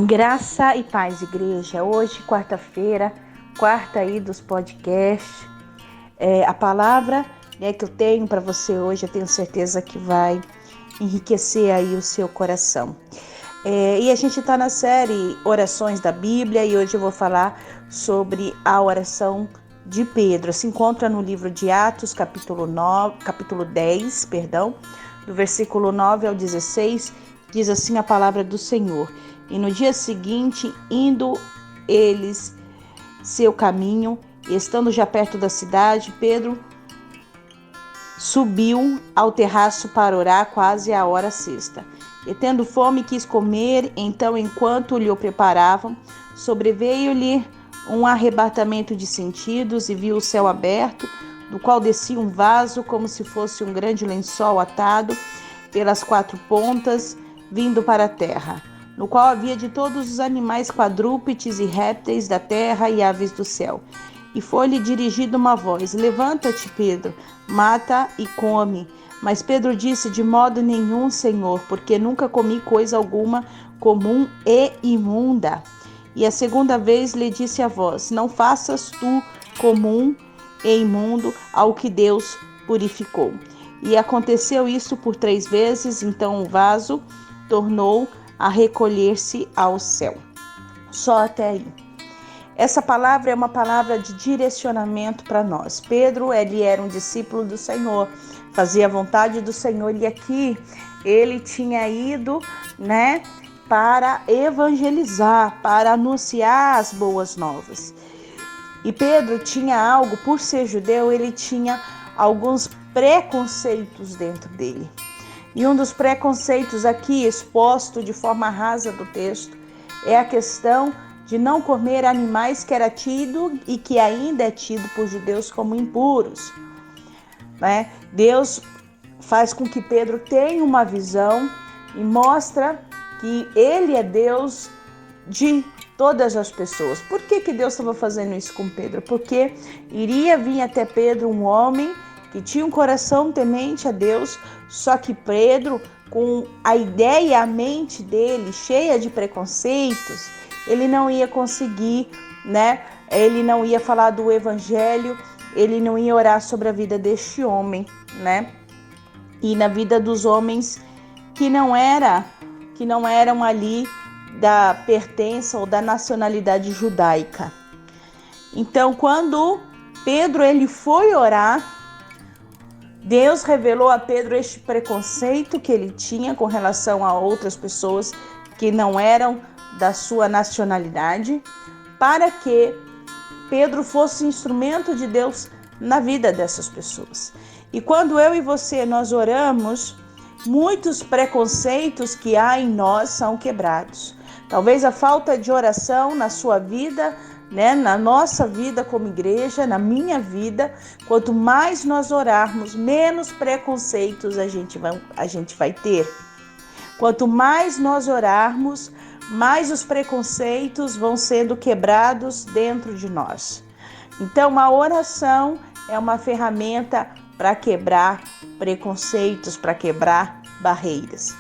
Graça e paz, igreja. Hoje, quarta-feira, quarta aí dos podcasts. A palavra que eu tenho para você hoje, eu tenho certeza que vai enriquecer aí o seu coração. E a gente está na série Orações da Bíblia e hoje eu vou falar sobre a oração de Pedro. Se encontra no livro de Atos, capítulo 10, do versículo 9 ao 16, diz assim a palavra do Senhor. E no dia seguinte, indo eles seu caminho, e estando já perto da cidade, Pedro subiu ao terraço para orar quase à hora sexta. E tendo fome, quis comer, então, enquanto lhe o preparavam, sobreveio-lhe um arrebatamento de sentidos e viu o céu aberto, do qual descia um vaso como se fosse um grande lençol atado pelas quatro pontas, vindo para a terra, no qual havia de todos os animais quadrúpedes e répteis da terra e aves do céu. E foi-lhe dirigida uma voz: Levanta-te, Pedro, mata e come. Mas Pedro disse: De modo nenhum, Senhor, porque nunca comi coisa alguma comum e imunda. E a segunda vez lhe disse a voz: Não faças tu comum e imundo ao que Deus purificou. E aconteceu isso por 3 vezes, então o vaso tornou a recolher-se ao céu. Só até aí. Essa palavra é uma palavra de direcionamento para nós. Pedro, ele era um discípulo do Senhor, fazia a vontade do Senhor, e aqui ele tinha ido, para evangelizar, para anunciar as boas novas. E Pedro tinha algo, por ser judeu, ele tinha alguns preconceitos dentro dele. E um dos preconceitos aqui exposto de forma rasa do texto é a questão de não comer animais que era tido e que ainda é tido por judeus como impuros. Deus faz com que Pedro tenha uma visão e mostra que ele é Deus de todas as pessoas. Por que Deus estava fazendo isso com Pedro? Porque iria vir até Pedro um homem que tinha um coração temente a Deus, só que Pedro, com a ideia e a mente dele cheia de preconceitos, ele não ia conseguir, Ele não ia falar do evangelho, ele não ia orar sobre a vida deste homem, E na vida dos homens que não eram ali da pertença ou da nacionalidade judaica. Então, quando Pedro ele foi orar, Deus revelou a Pedro este preconceito que ele tinha com relação a outras pessoas que não eram da sua nacionalidade, para que Pedro fosse instrumento de Deus na vida dessas pessoas. E quando eu e você nós oramos, muitos preconceitos que há em nós são quebrados. Talvez a falta de oração na sua vida, na nossa vida como igreja, na minha vida, quanto mais nós orarmos, menos preconceitos a gente vai ter. Quanto mais nós orarmos, mais os preconceitos vão sendo quebrados dentro de nós. Então, a oração é uma ferramenta para quebrar preconceitos, para quebrar barreiras.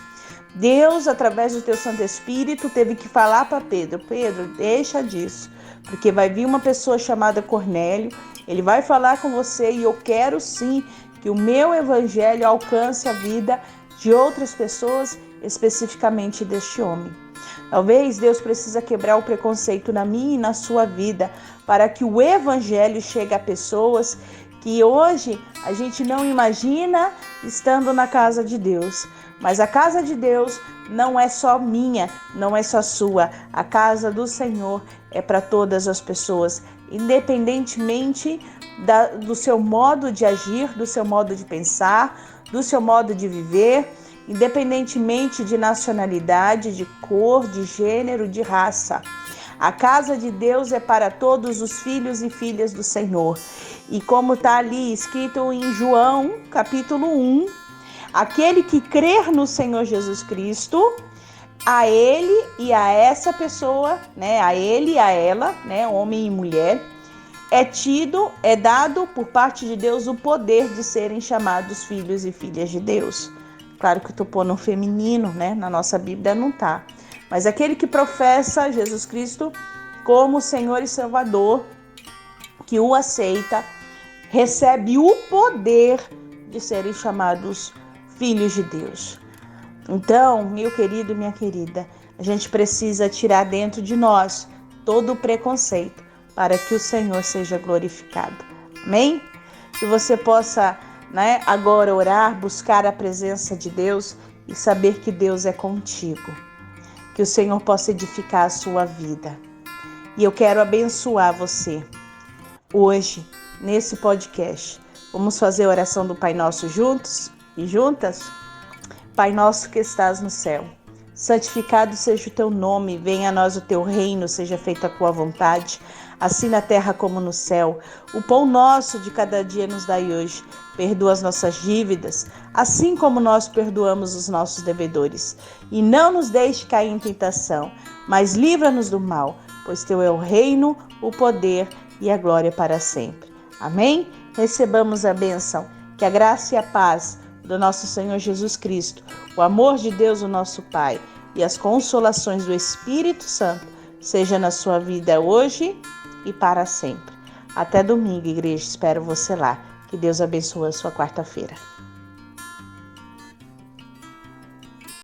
Deus, através do teu Santo Espírito, teve que falar para Pedro: Pedro, deixa disso, porque vai vir uma pessoa chamada Cornélio, ele vai falar com você e eu quero sim que o meu evangelho alcance a vida de outras pessoas, especificamente deste homem. Talvez Deus precisa quebrar o preconceito na minha e na sua vida para que o evangelho chegue a pessoas que hoje a gente não imagina estando na casa de Deus. Mas a casa de Deus não é só minha, não é só sua. A casa do Senhor é para todas as pessoas, independentemente do seu modo de agir, do seu modo de pensar, do seu modo de viver, independentemente de nacionalidade, de cor, de gênero, de raça. A casa de Deus é para todos os filhos e filhas do Senhor. E como está ali escrito em João, capítulo 1, aquele que crer no Senhor Jesus Cristo, a ele e a essa pessoa, a ele e a ela, homem e mulher, é dado por parte de Deus o poder de serem chamados filhos e filhas de Deus. Claro que eu estou pondo um feminino, na nossa Bíblia não está. mas aquele que professa Jesus Cristo como Senhor e Salvador, que o aceita, recebe o poder de serem chamados filhos de Deus. Então, meu querido e minha querida, a gente precisa tirar dentro de nós todo o preconceito para que o Senhor seja glorificado. Amém? Que você possa, agora orar, buscar a presença de Deus e saber que Deus é contigo. Que o Senhor possa edificar a sua vida. E eu quero abençoar você hoje, nesse podcast. Vamos fazer a oração do Pai Nosso juntos e juntas? Pai nosso que estás no céu, santificado seja o teu nome, venha a nós o teu reino, seja feita a tua vontade, assim na terra como no céu. O pão nosso de cada dia nos dai hoje. Perdoa as nossas dívidas, assim como nós perdoamos os nossos devedores. E não nos deixe cair em tentação, mas livra-nos do mal, pois teu é o reino, o poder e a glória para sempre. Amém? Recebamos a bênção, que a graça e a paz do nosso Senhor Jesus Cristo, o amor de Deus, o nosso Pai, e as consolações do Espírito Santo seja na sua vida hoje e para sempre. Até domingo, igreja. Espero você lá. Que Deus abençoe a sua quarta-feira.